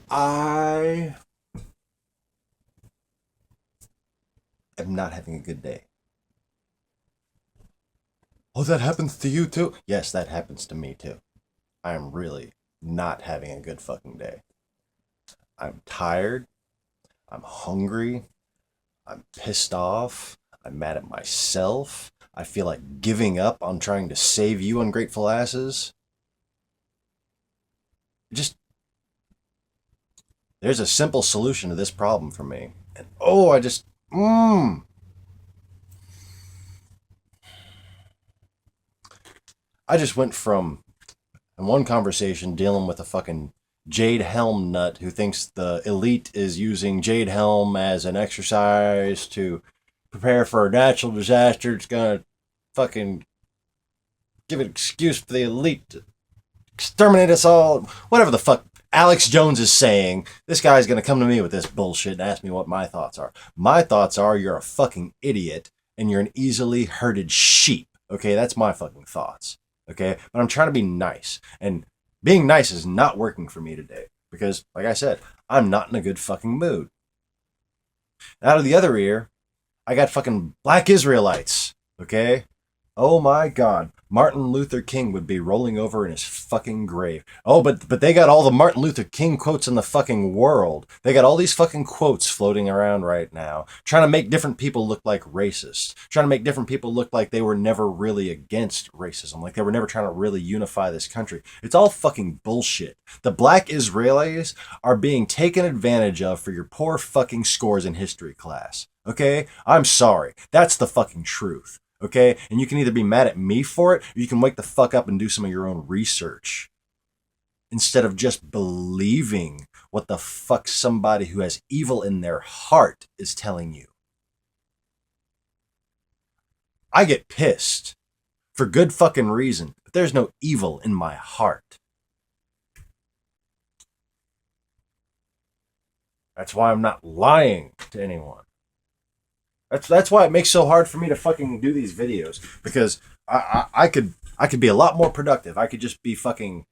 I am not having a good day. Oh, that happens to you too? Yes, that happens to me too. I am really not having a good fucking day. I'm tired. I'm hungry. I'm pissed off. I'm mad at myself. I feel like giving up on trying to save you ungrateful asses. Just, there's a simple solution to this problem for me. And oh, I just went from in one conversation dealing with a fucking Jade Helm nut who thinks the elite is using Jade Helm as an exercise to prepare for a natural disaster. It's gonna fucking give an excuse for the elite to exterminate us all. Whatever the fuck Alex Jones is saying, this guy's gonna come to me with this bullshit and ask me what my thoughts are. My thoughts are you're a fucking idiot and you're an easily herded sheep. Okay, that's my fucking thoughts. Okay, but I'm trying to be nice, and being nice is not working for me today because, like I said, I'm not in a good fucking mood. Out of the other ear, I got fucking black Israelites. Okay, oh my God. Martin Luther King would be rolling over in his fucking grave. Oh, but they got all the Martin Luther King quotes in the fucking world. They got all these fucking quotes floating around right now, trying to make different people look like racists, trying to make different people look like they were never really against racism, like they were never trying to really unify this country. It's all fucking bullshit. The black Israelis are being taken advantage of for your poor fucking scores in history class. Okay? I'm sorry. That's the fucking truth. Okay? And you can either be mad at me for it, or you can wake the fuck up and do some of your own research. Instead of just believing what the fuck somebody who has evil in their heart is telling you. I get pissed for good fucking reason, but there's no evil in my heart. That's why I'm not lying to anyone. That's why it makes so hard for me to fucking do these videos because I could be a lot more productive. I could just be fucking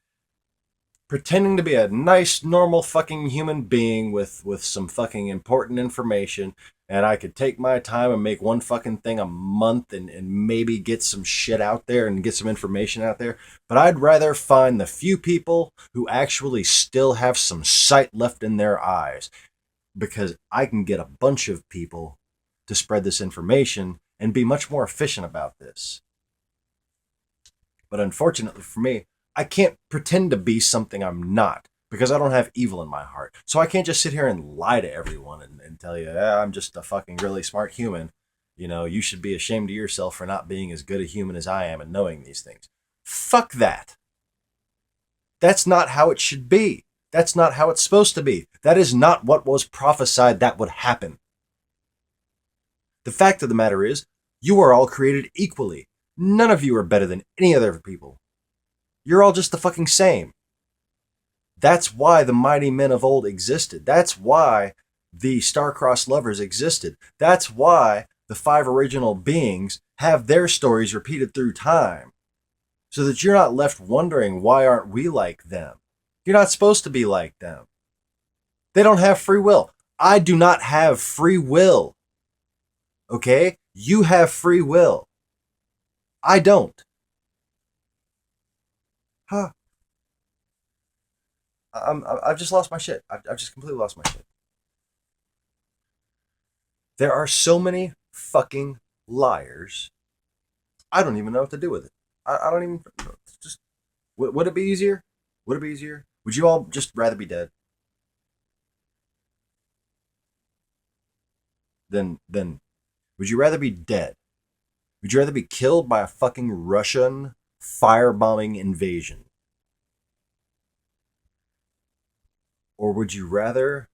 pretending to be a nice, normal fucking human being with some fucking important information, and I could take my time and make one fucking thing a month and maybe get some shit out there and get some information out there. But I'd rather find the few people who actually still have some sight left in their eyes because I can get a bunch of people to spread this information and be much more efficient about this. But unfortunately for me, I can't pretend to be something I'm not because I don't have evil in my heart. So I can't just sit here and lie to everyone and tell you, I'm just a fucking really smart human. You know, you should be ashamed of yourself for not being as good a human as I am and knowing these things. Fuck that. That's not how it should be. That's not how it's supposed to be. That is not what was prophesied that would happen. The fact of the matter is, you are all created equally. None of you are better than any other people. You're all just the fucking same. That's why the mighty men of old existed. That's why the star-crossed lovers existed. That's why the five original beings have their stories repeated through time. So that you're not left wondering, why aren't we like them? You're not supposed to be like them. They don't have free will. I do not have free will. Okay? You have free will. I don't. Huh. I've just lost my shit. I've just completely lost my shit. There are so many fucking liars. I don't even know what to do with it. I don't even. Just would it be easier? Would it be easier? Would you all just rather be dead than? Would you rather be dead? Would you rather be killed by a fucking Russian firebombing invasion, or would you rather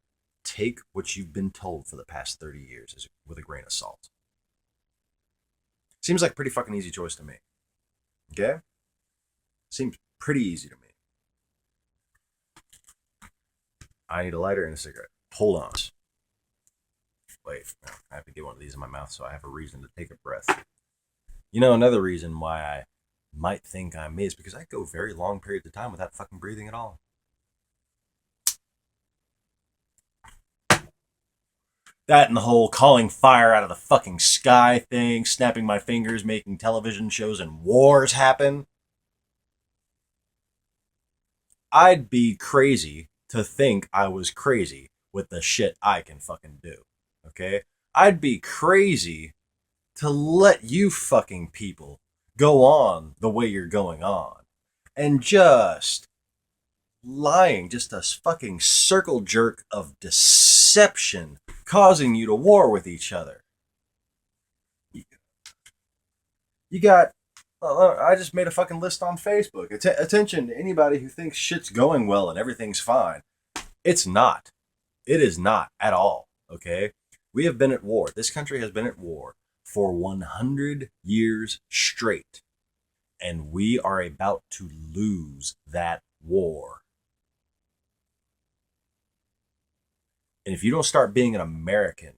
take what you've been told for the past 30 years with a grain of salt? Seems like a pretty fucking easy choice to me. Okay? Seems pretty easy to me. I need a lighter and a cigarette. Hold on. Wait, no, I have to get one of these in my mouth so I have a reason to take a breath. You know, another reason why I might think I'm me is because I go very long periods of time without fucking breathing at all. That and the whole calling fire out of the fucking sky thing, snapping my fingers, making television shows and wars happen. I'd be crazy to think I was crazy with the shit I can fucking do. Okay? I'd be crazy to let you fucking people go on the way you're going on and just lying, just a fucking circle jerk of deception causing you to war with each other. You got I just made a fucking list on Facebook. Attention to anybody who thinks shit's going well and everything's fine. It's not. It is not at all. Okay? We have been at war. This country has been at war for 100 years straight. And we are about to lose that war. And if you don't start being an American,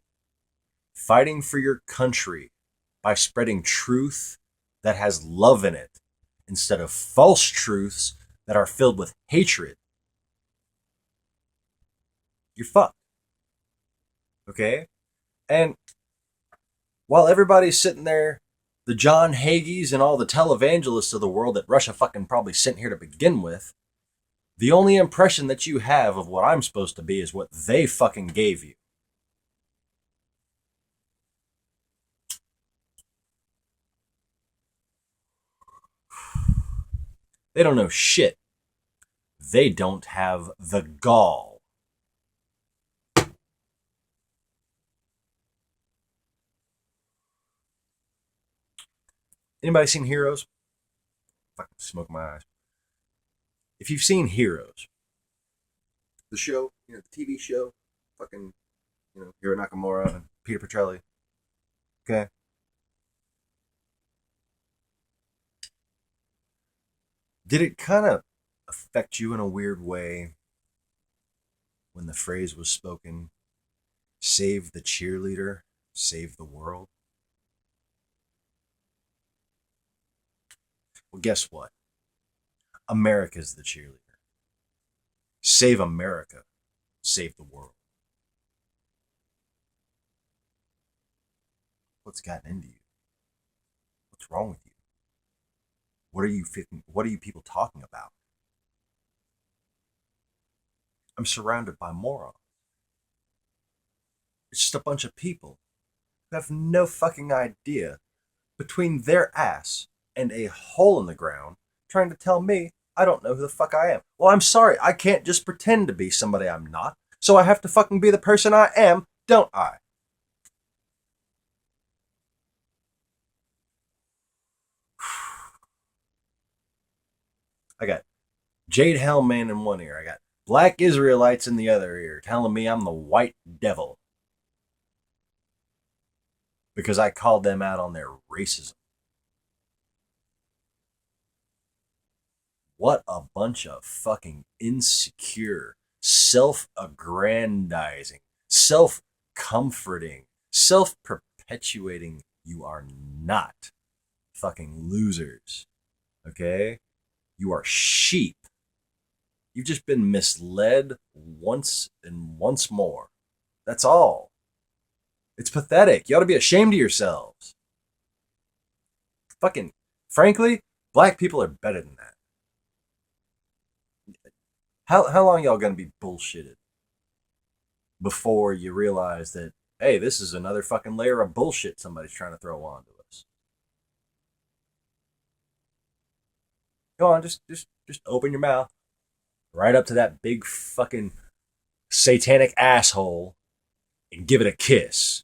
fighting for your country by spreading truth that has love in it instead of false truths that are filled with hatred, you're fucked. Okay? And while everybody's sitting there, the John Hagees and all the televangelists of the world that Russia fucking probably sent here to begin with, the only impression that you have of what I'm supposed to be is what they fucking gave you. They don't know shit. They don't have the gall. Anybody seen Heroes? Fucking smoke my eyes. If you've seen Heroes, the show, the TV show, fucking, Hiro Nakamura and Peter Petrelli. Okay. Did it kind of affect you in a weird way when the phrase was spoken, save the cheerleader, save the world? Well, guess what? America's the cheerleader. Save America, save the world. What's gotten into you? What's wrong with you? What are you people talking about? I'm surrounded by morons. It's just a bunch of people who have no fucking idea between their ass and a hole in the ground trying to tell me I don't know who the fuck I am. Well, I'm sorry. I can't just pretend to be somebody I'm not. So I have to fucking be the person I am, don't I? I got Jade Hellman in one ear. I got black Israelites in the other ear telling me I'm the white devil because I called them out on their racism. What a bunch of fucking insecure, self-aggrandizing, self-comforting, self-perpetuating. You are not fucking losers. Okay? You are sheep. You've just been misled once and once more. That's all. It's pathetic. You ought to be ashamed of yourselves. Fucking, frankly, black people are better than that. How long y'all gonna be bullshitted before you realize that, hey, this is another fucking layer of bullshit somebody's trying to throw onto us? Go on, just open your mouth right up to that big fucking satanic asshole and give it a kiss.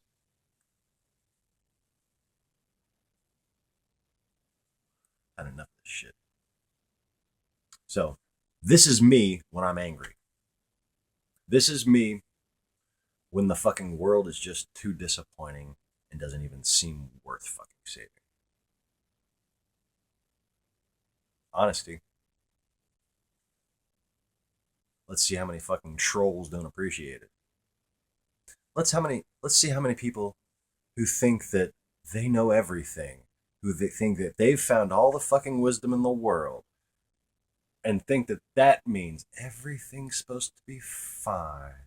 Not enough of this shit. So, this is me when I'm angry. This is me when the fucking world is just too disappointing and doesn't even seem worth fucking saving. Honesty. Let's see how many fucking trolls don't appreciate it. Let's see how many people who think that they know everything, who they think that they've found all the fucking wisdom in the world, and think that that means everything's supposed to be fine.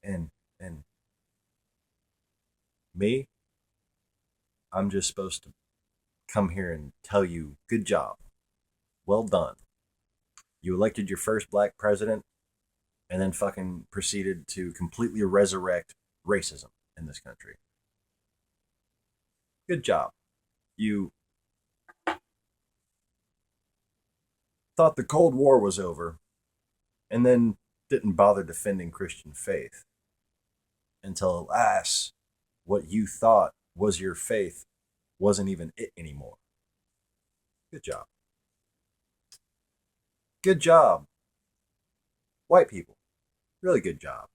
And Me, I'm just supposed to come here and tell you, good job. Well done. You elected your first black president and then fucking proceeded to completely resurrect racism in this country. Good job. You thought the Cold War was over and then didn't bother defending Christian faith until, alas, what you thought was your faith wasn't even it anymore. Good job. Good job. White people, really good job.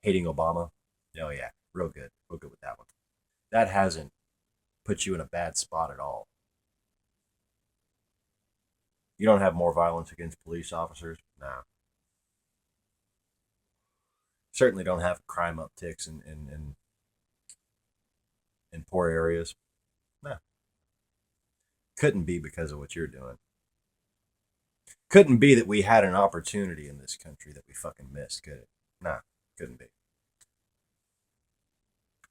Hating Obama, oh yeah, real good. Real good with that one. That hasn't put you in a bad spot at all. You don't have more violence against police officers? Nah. Certainly don't have crime upticks in poor areas. Nah. Couldn't be because of what you're doing. Couldn't be that we had an opportunity in this country that we fucking missed, could it? Nah, couldn't be.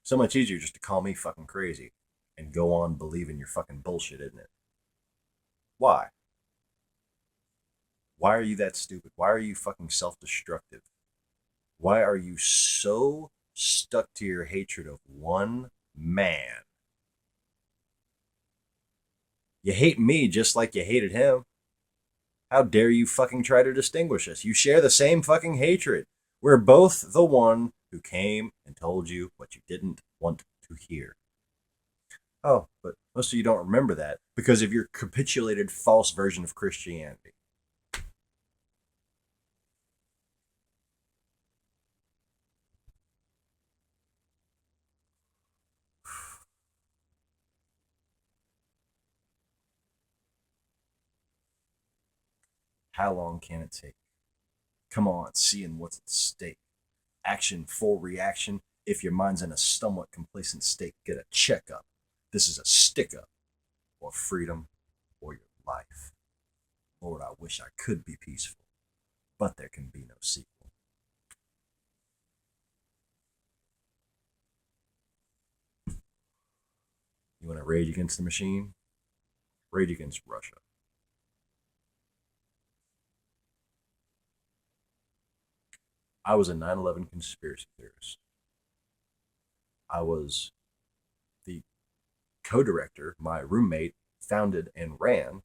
So much easier just to call me fucking crazy and go on believing your fucking bullshit, isn't it? Why? Why are you that stupid? Why are you fucking self-destructive? Why are you so stuck to your hatred of one man? You hate me just like you hated him. How dare you fucking try to distinguish us? You share the same fucking hatred. We're both the one who came and told you what you didn't want to hear. Oh, but most of you don't remember that because of your capitulated false version of Christianity. How long can it take? Come on, seeing what's at stake. Action for reaction. If your mind's in a somewhat complacent state, get a checkup. This is a stick up, or freedom, or your life. Lord, I wish I could be peaceful, but there can be no sequel. You want to rage against the machine? Rage against Russia. I was a 9/11 conspiracy theorist. I was the co-director, my roommate founded and ran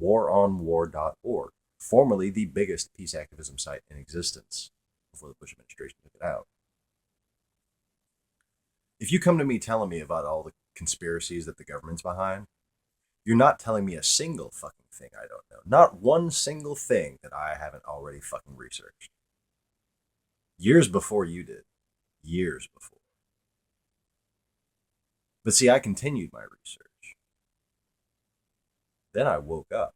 waronwar.org, formerly the biggest peace activism site in existence before the Bush administration took it out. If you come to me telling me about all the conspiracies that the government's behind, you're not telling me a single fucking thing I don't know. Not one single thing that I haven't already fucking researched. Years before you did. Years before. But see, I continued my research. Then I woke up.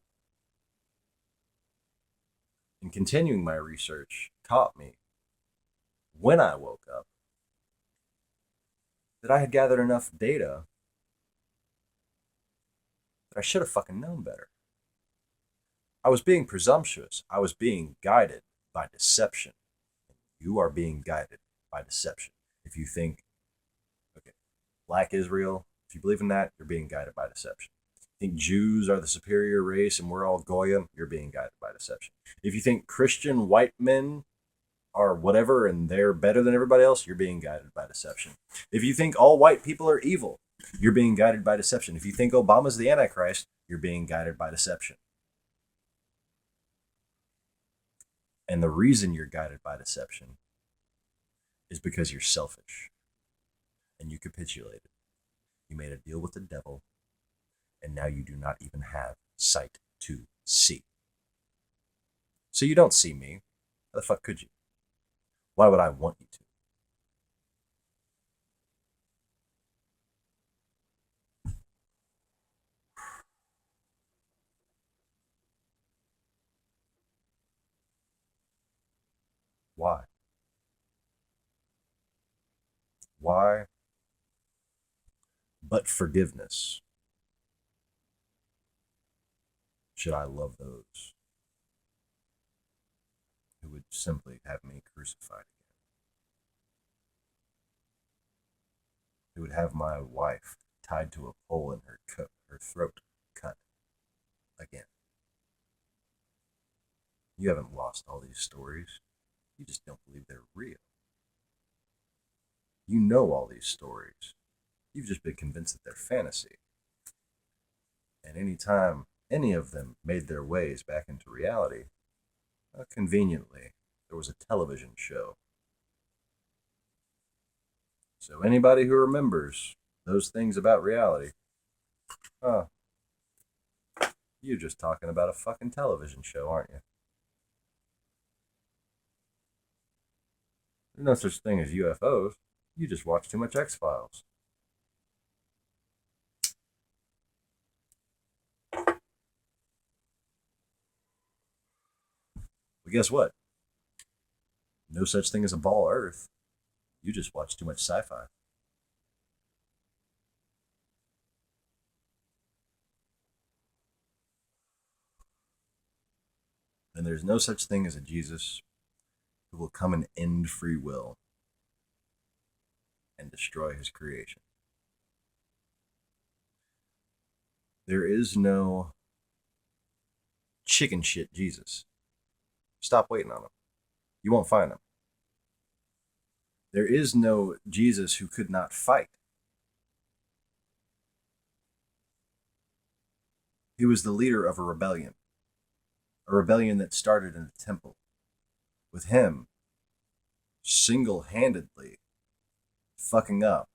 And continuing my research taught me, when I woke up, that I had gathered enough data that I should have fucking known better. I was being presumptuous. I was being guided by deception. You are being guided by deception. If you think, okay, black Israel, if you believe in that, you're being guided by deception. If you think Jews are the superior race and we're all Goyim, you're being guided by deception. If you think Christian white men are whatever and they're better than everybody else, you're being guided by deception. If you think all white people are evil, you're being guided by deception. If you think Obama's the Antichrist, you're being guided by deception. And the reason you're guided by deception is because you're selfish and you capitulated. You made a deal with the devil, and now you do not even have sight to see. So you don't see me. How the fuck could you? Why would I want you to? Why? Why? But forgiveness. Should I love those who would simply have me crucified again? who would have my wife tied to a pole and her throat cut again. You haven't lost all these stories. You just don't believe they're real. You know all these stories. You've just been convinced that they're fantasy. And anytime any of them made their ways back into reality, conveniently, there was a television show. So anybody who remembers those things about reality, you're just talking about a fucking television show, aren't you? There's no such thing as UFOs. You just watch too much X-Files. But guess what? No such thing as a ball Earth. You just watch too much sci-fi. And there's no such thing as a Jesus who will come and end free will and destroy his creation. There is no chicken shit Jesus. Stop waiting on him. You won't find him. There is no Jesus who could not fight. He was the leader of a rebellion that started in the temple. With him single-handedly fucking up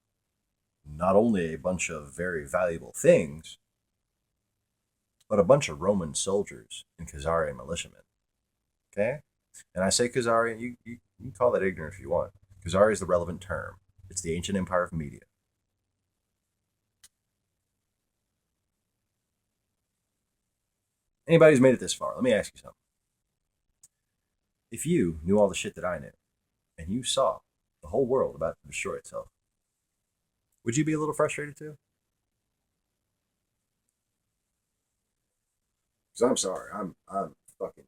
not only a bunch of very valuable things, but a bunch of Roman soldiers and Khazarian militiamen. Okay? And I say Khazarian, you can call that ignorant if you want. Khazari is the relevant term. It's the ancient empire of Media. Anybody who's made it this far, let me ask you something. If you knew all the shit that I knew, and you saw the whole world about to destroy itself, would you be a little frustrated too? Because I'm sorry, I'm fucking,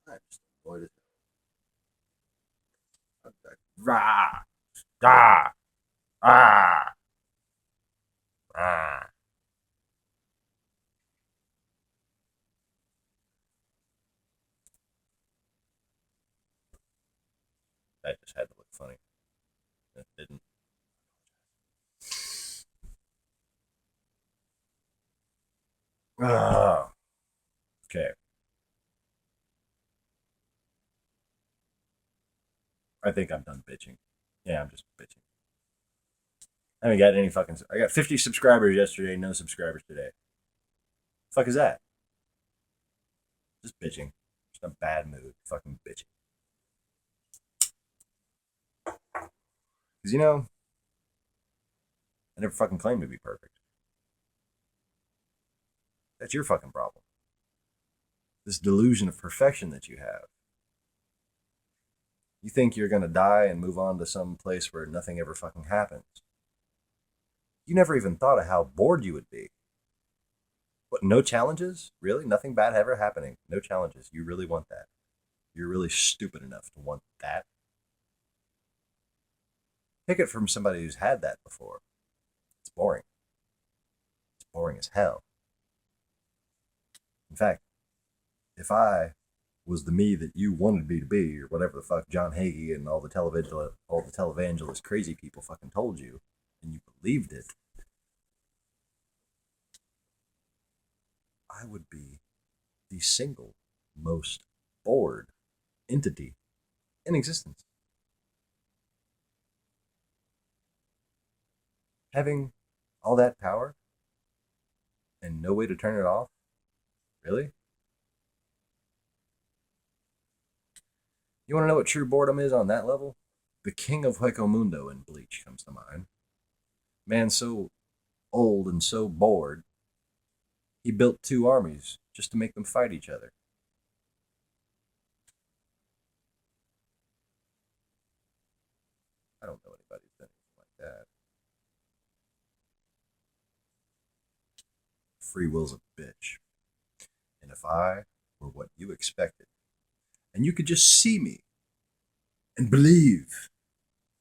I'm just annoyed as hell. Rah, ah, ah, ah. That just had to look funny. It didn't. Ah, okay. I think I'm done bitching. Yeah, I'm just bitching. I haven't got any fucking. I got 50 subscribers yesterday, no subscribers today. Fuck is that? Just bitching. Just in a bad mood. Fucking bitching. Because, I never fucking claimed to be perfect. That's your fucking problem. This delusion of perfection that you have. You think you're going to die and move on to some place where nothing ever fucking happens. You never even thought of how bored you would be. What, no challenges? Really? Nothing bad ever happening? No challenges. You really want that? You're really stupid enough to want that? Pick it from somebody who's had that before. It's boring. It's boring as hell. In fact, if I was the me that you wanted me to be, or whatever the fuck John Hagee and all the televangelist crazy people fucking told you, and you believed it, I would be the single most bored entity in existence. Having all that power and no way to turn it off? Really? You want to know what true boredom is on that level? The king of Hueco Mundo in Bleach comes to mind. Man so old and so bored, he built 2 armies just to make them fight each other. I don't know anybody who's done anything like that. Free will's a bitch. And if I were what you expected, and you could just see me and believe,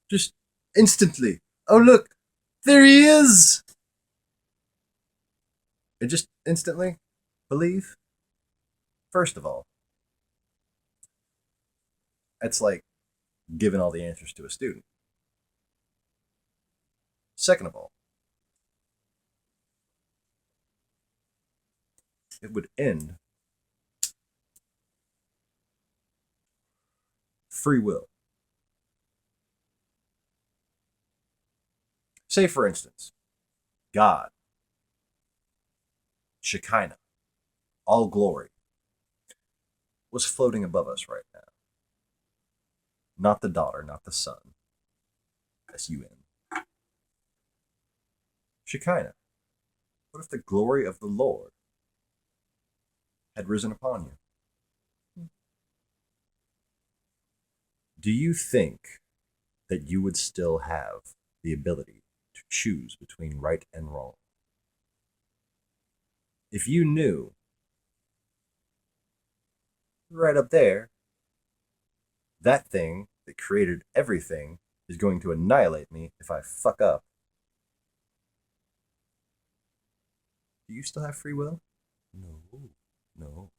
just instantly, oh look, There he is! And just instantly believe. First of all, it's like giving all the answers to a student. Second of all, it would end free will. Say, for instance, God, Shekinah, all glory, was floating above us right now. Not the daughter, not the son. S-U-N. Shekinah. What if the glory of the Lord had risen upon you? Do you think that you would still have the ability to choose between right and wrong? If you knew right up there, that thing that created everything is going to annihilate me if I fuck up, do you still have free will? No. No.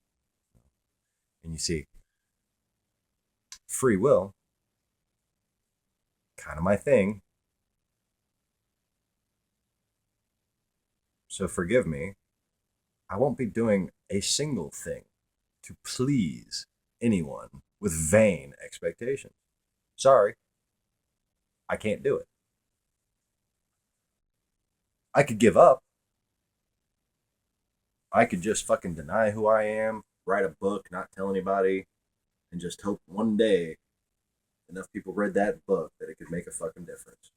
And you see, free will, kind of my thing. So forgive me, I won't be doing a single thing to please anyone with vain expectations. Sorry, I can't do it. I could give up. I could just fucking deny who I am, write a book, not tell anybody, and just hope one day enough people read that book that it could make a fucking difference.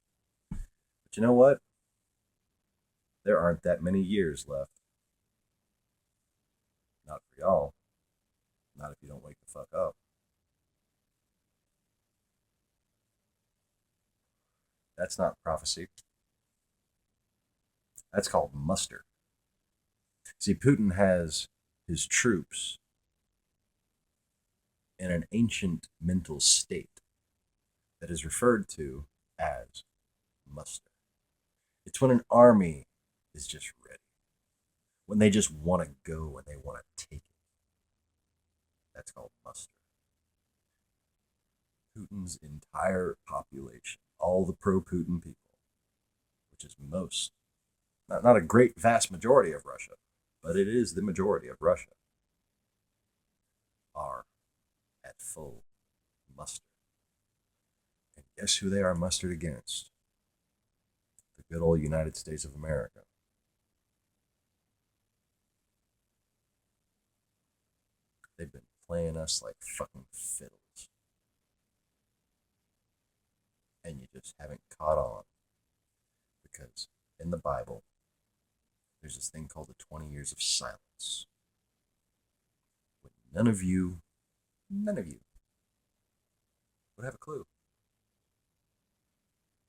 But you know what? There aren't that many years left. Not for y'all. Not if you don't wake the fuck up. That's not prophecy. That's called muster. See, Putin has his troops in an ancient mental state that is referred to as muster. It's when an army is just ready, when they just want to go and they want to take it. That's called muster. Putin's entire population, all the pro-Putin people, which is most, not a great vast majority of Russia, but it is the majority of Russia, are at full muster. And guess who they are mustered against? The good old United States of America. They've been playing us like fucking fiddles. And you just haven't caught on. Because in the Bible, there's this thing called the 20 years of silence. When none of you would have a clue.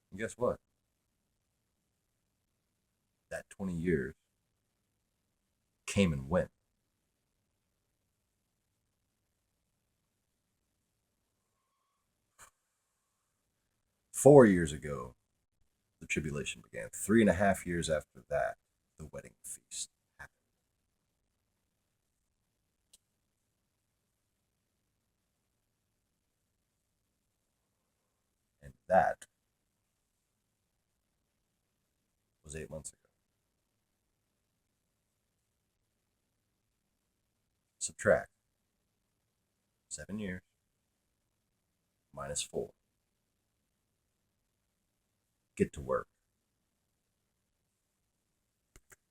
And guess what? That 20 years came and went. "4 years ago, the tribulation began. 3.5 years after that, the wedding feast happened. And that was 8 months ago. Subtract 7 years minus 4. Get to work.